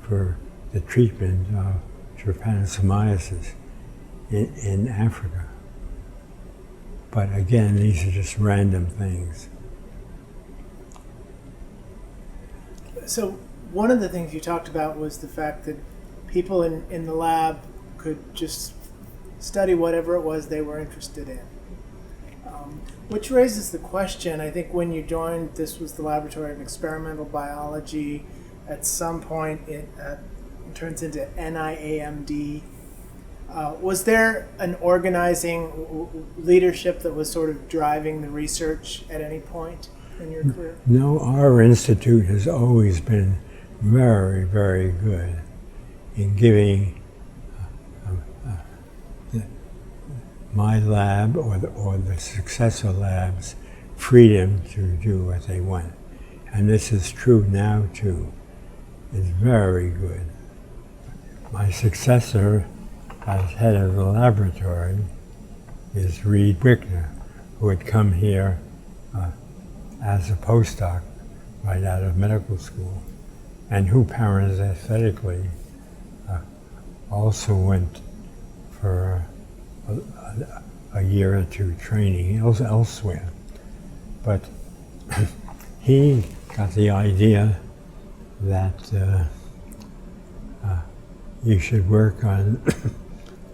for the treatment of trypanosomiasis in Africa. But again, these are just random things. So one of the things you talked about was the fact that people in the lab could just study whatever it was they were interested in. Which raises the question, I think when you joined, this was the Laboratory of Experimental Biology. At some point it turns into NIAMD. Was there an organizing leadership that was sort of driving the research at any point in your career? No, our institute has always been very, very good in giving my lab or the successor labs freedom to do what they want. And this is true now too. It's very good. My successor as head of the laboratory is Reed Wickner, who had come here as a postdoc right out of medical school, and who parenthetically also went for a year or two training elsewhere. But he got the idea that you should work on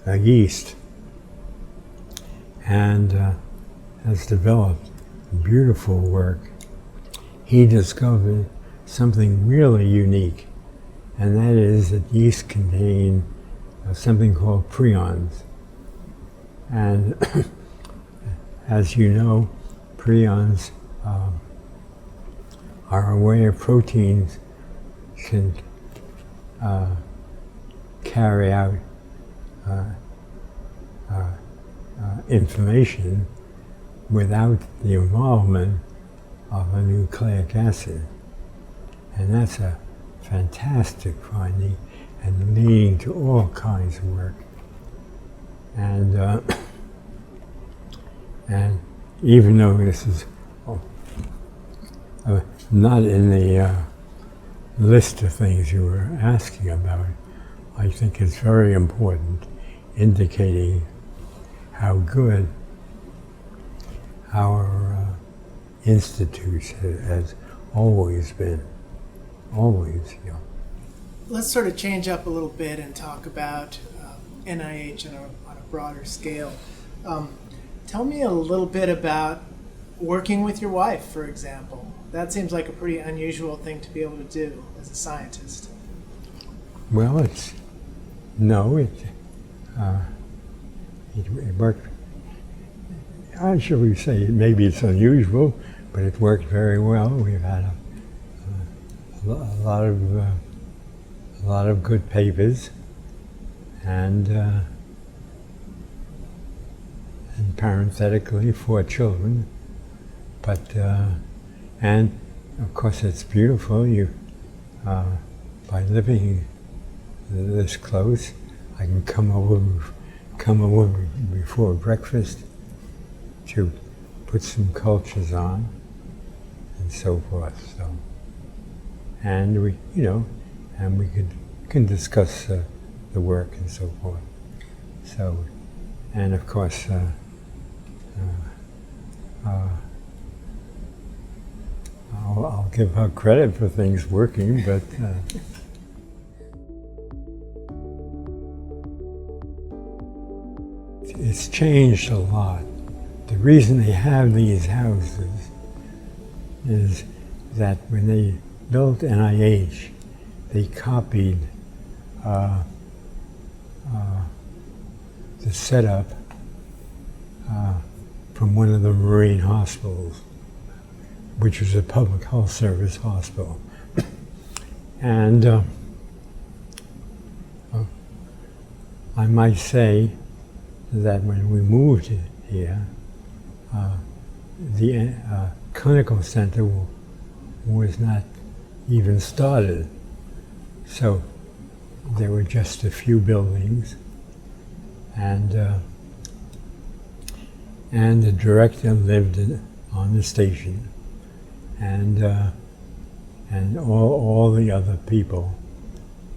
a yeast, and has developed beautiful work. He discovered something really unique, and that is that yeast contain something called prions. And as you know, prions are a way of proteins can carry out information without the involvement of a nucleic acid. And that's a fantastic finding and leading to all kinds of work. And even though this is not in the list of things you were asking about, I think it's very important, indicating how good our institute has always been. Always, yeah. Let's sort of change up a little bit and talk about NIH on a broader scale. Tell me a little bit about working with your wife, for example. That seems like a pretty unusual thing to be able to do as a scientist. Well, it worked. Shall we say maybe it's unusual, but it worked very well. We've had a lot of good papers, and parenthetically 4 children. But and of course it's beautiful. You by living this close, I can come over before breakfast to put some cultures on and so forth. So, and we can discuss the work and so forth. So, and of course, give her credit for things working, but it's changed a lot. The reason they have these houses is that when they built NIH, they copied the setup from one of the Marine hospitals, which was a public health service hospital. And I might say that when we moved here, the clinical center was not even started. So there were just a few buildings, and the director lived on the station, and all the other people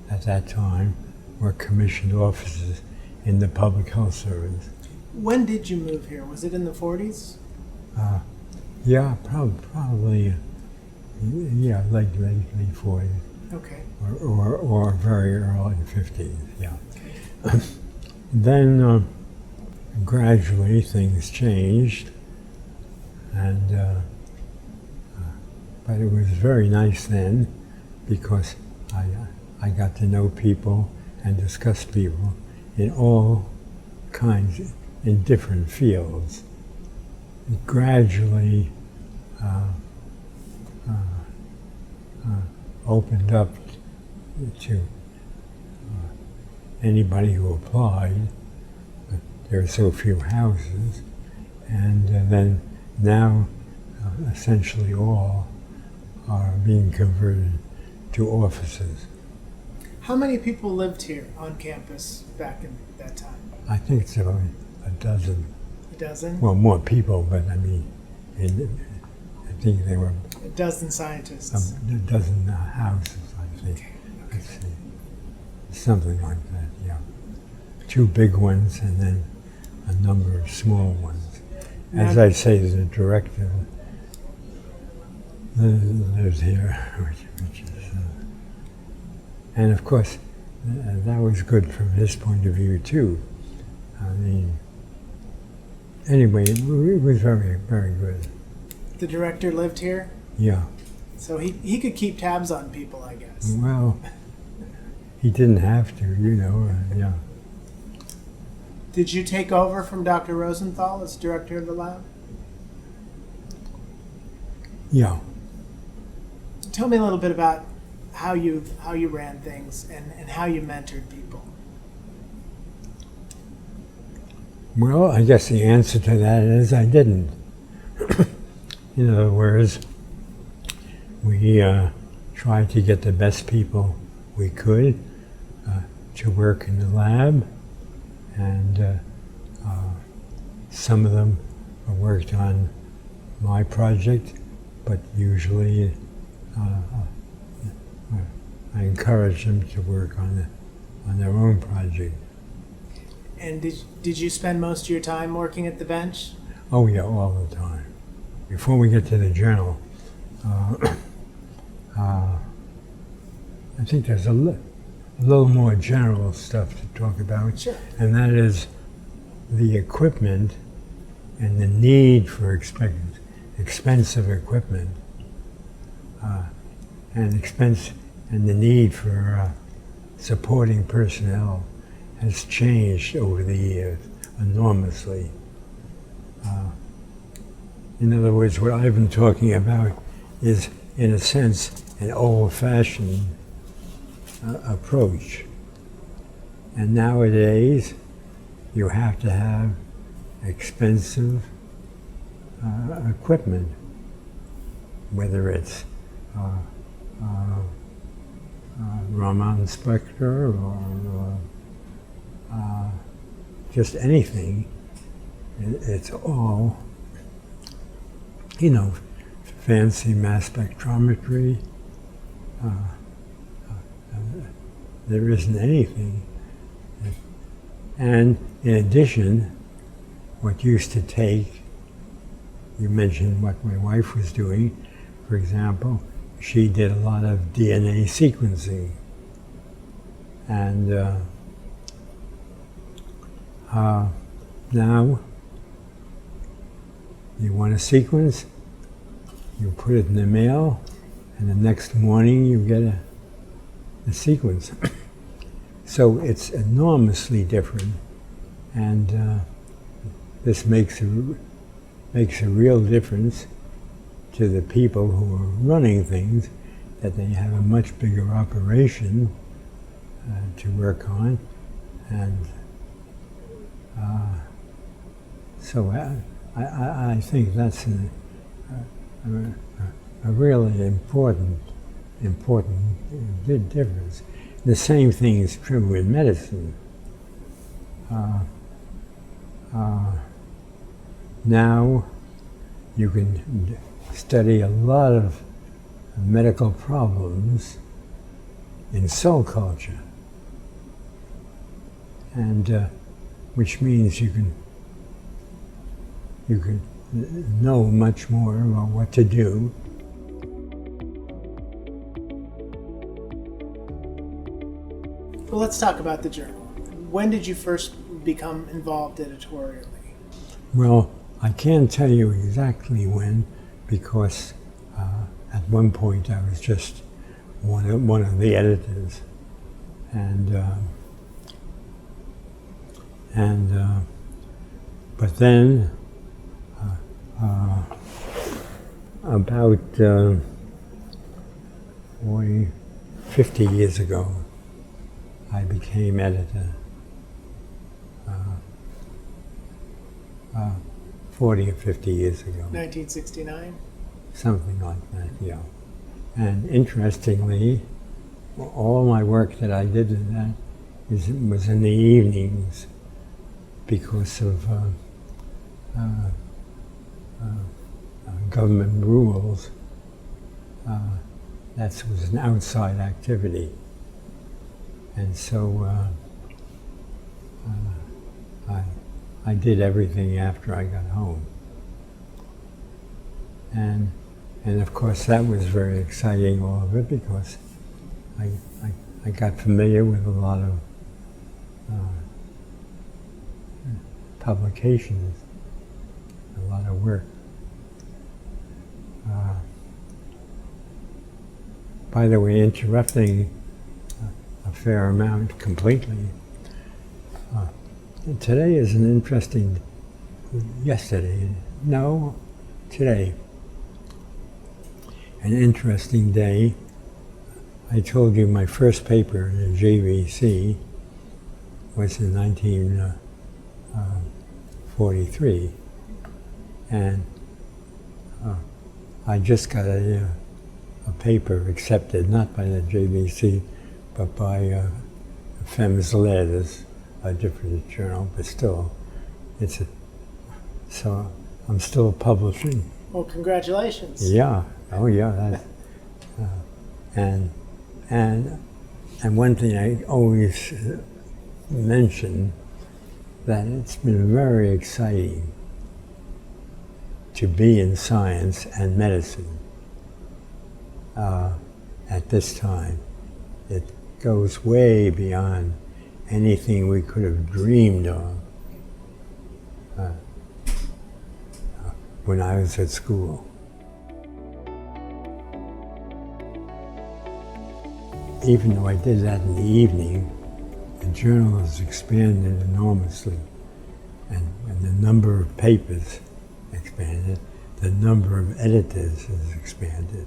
at that time were commissioned officers in the public health service. When did you move here? Was it in the 40s? Yeah, probably. Yeah, late 40s. Okay. Or very early 50s. Yeah. Then gradually things changed, and but it was very nice then, because I got to know people and discuss people in all kinds, in different fields. It gradually opened up to anybody who applied, but there are so few houses, and then now essentially all are being converted to offices. How many people lived here on campus back in that time? I think it's about a dozen. A dozen? Well, more people, but I mean, I think there were a dozen scientists. a dozen houses, I think. Okay. Let's see. Something like that, yeah. 2 big ones and then a number of small ones. As I say, the director lives here, which is, and of course, that was good from his point of view too. I mean, anyway, it was very, very good. The director lived here? Yeah. So he could keep tabs on people, I guess. Well, he didn't have to, yeah. Did you take over from Dr. Rosenthal as director of the lab? Yeah. Tell me a little bit about how you ran things and how you mentored people. Well, I guess the answer to that is I didn't. In other words, we tried to get the best people we could to work in the lab, and some of them worked on my project, but usually I encouraged them to work on their own project. And did you spend most of your time working at the bench? Oh yeah, all the time. Before we get to the journal, I think there's a little more general stuff to talk about. Sure. And that is the equipment and the need for expensive equipment, and the need for supporting personnel has changed over the years enormously. In other words, what I've been talking about is, in a sense, an old-fashioned approach. And nowadays, you have to have expensive equipment, whether it's Raman Spectre or just anything. It's all, fancy mass spectrometry. There isn't anything. And in addition, what used to take, you mentioned what my wife was doing, for example, she did a lot of DNA sequencing. And now you want a sequence, you put it in the mail, and the next morning you get a sequence. So it's enormously different, and this makes a real difference to the people who are running things, that they have a much bigger operation to work on, and so I think that's a really important difference. The same thing is true in medicine. Now you can study a lot of medical problems in cell culture, and which means you can know much more about what to do. Well, let's talk about the journal. When did you first become involved editorially? Well, I can't tell you exactly when, because at one point I was just one of the editors, but then about 50 years ago, I became editor. 40 or 50 years ago. 1969? Something like that, yeah. And interestingly, all my work that I did in that was in the evenings because of government rules. That was an outside activity. And so I did everything after I got home. And of course that was very exciting, all of it, because I got familiar with a lot of publications, a lot of work. By the way, interrupting a fair amount completely, today is an interesting, today, an interesting day. I told you my first paper in the JVC was in 1943, and I just got a paper accepted, not by the JVC, but by Femmes Lettres, a different journal, but still, so I'm still publishing. Well, congratulations. Yeah, oh yeah, and one thing I always mention, that it's been very exciting to be in science and medicine at this time. It goes way beyond anything we could have dreamed of when I was at school. Even though I did that in the evening, the journal has expanded enormously, and the number of papers expanded, the number of editors has expanded.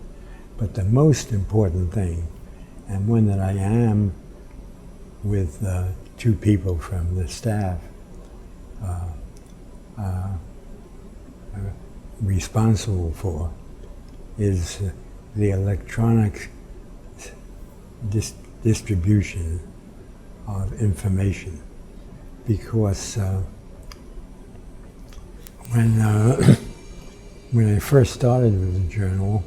But the most important thing, and one that I am with two people from the staff responsible for, is the electronic distribution of information. Because when I first started with the journal,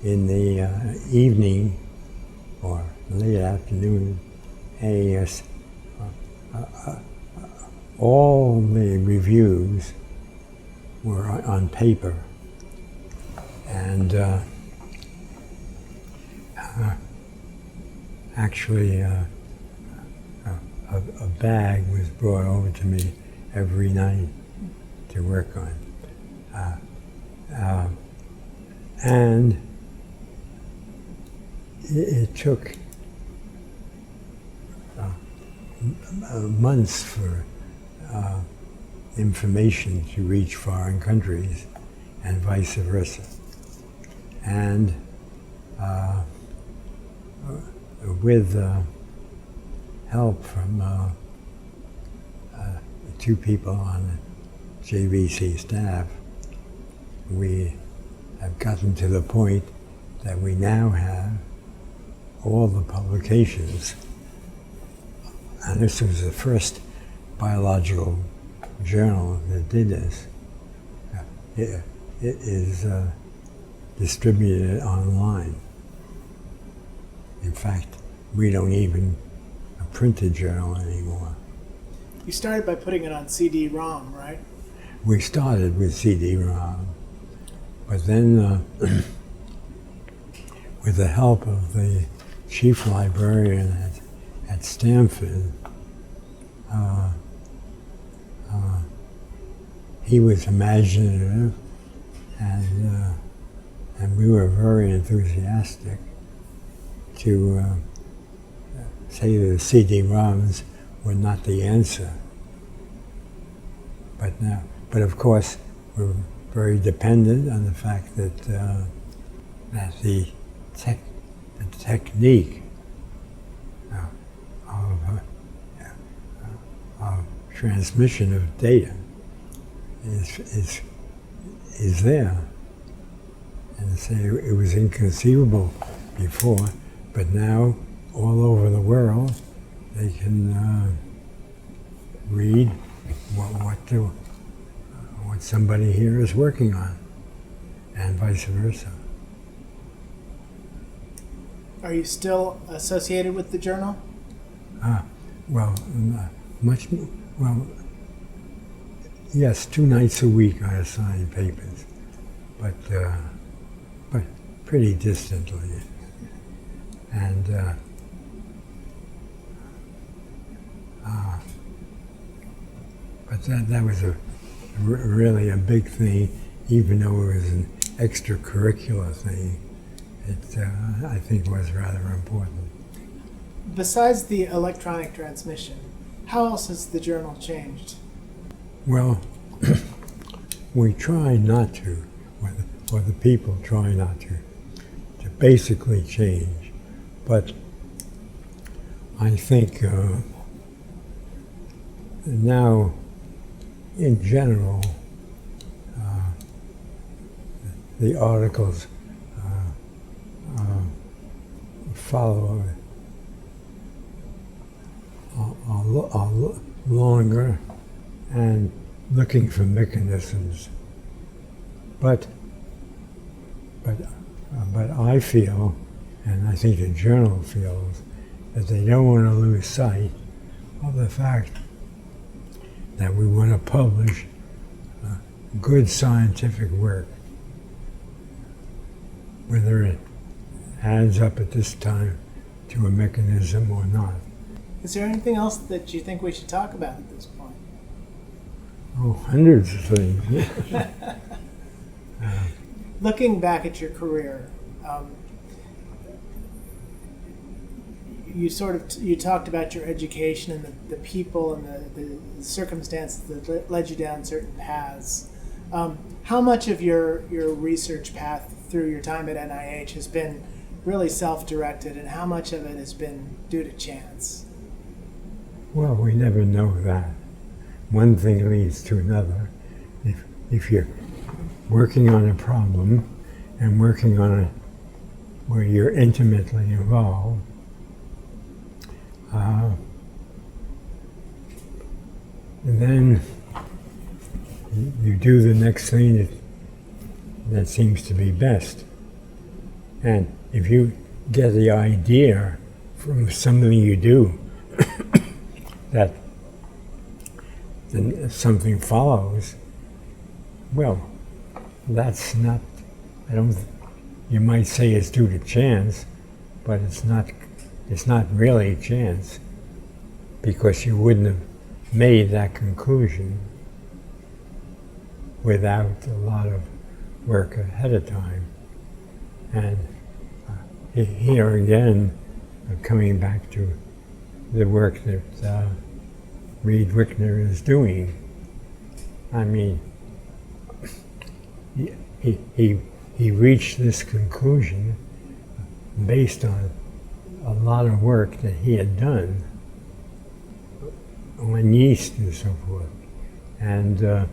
in the evening or late afternoon, all the reviews were on paper, And actually, a bag was brought over to me every night to work on. And it took months for information to reach foreign countries and vice versa. And with help from two people on the JVC staff, we have gotten to the point that we now have all the publications. And this was the first biological journal that did this. It is distributed online. In fact, we don't even print a journal anymore. You started by putting it on CD-ROM, right? We started with CD-ROM, but then with the help of the chief librarian at Stanford, he was imaginative, and we were very enthusiastic to say that the CD-ROMs were not the answer. But of course, we're very dependent on the fact that the technique of transmission of data is there. And say it was inconceivable before, but now all over the world they can read what somebody here is working on, and vice versa. Are you still associated with the journal? Yes, 2 nights a week I assign papers, but pretty distantly. And but that was really a big thing, even though it was an extracurricular thing. It I think was rather important. Besides the electronic transmission, how else has the journal changed? Well, we try not to, or the people try not to basically change. But I think now, in general, the articles follow are longer and looking for mechanisms. But I feel, and I think the journal feels, that they don't want to lose sight of the fact that we want to publish good scientific work, whether it adds up at this time to a mechanism or not. Is there anything else that you think we should talk about at this point? Oh, hundreds of things. Looking back at your career, you talked about your education and the people and the circumstances that led you down certain paths. How much of your research path through your time at NIH has been really self-directed, and how much of it has been due to chance? Well, we never know that. One thing leads to another. If you're working on a problem and working on it where you're intimately involved, and then you do the next thing that seems to be best. And if you get the idea from something you do that then something follows, well, that's not I don't, you might say it's due to chance, but it's not really chance, because you wouldn't have made that conclusion without a lot of work ahead of time. And here again, coming back to the work that Reed Wickner is doing. I mean, he reached this conclusion based on a lot of work that he had done on yeast and so forth. And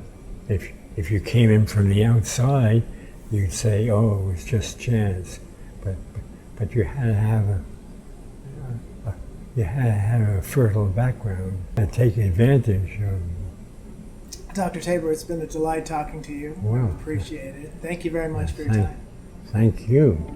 if you came in from the outside, you'd say, oh, it was just chance. But you had to have a fertile background and take advantage of. Dr. Tabor, it's been a delight talking to you. Well, appreciate it. Thank you very much for your time. Thank you.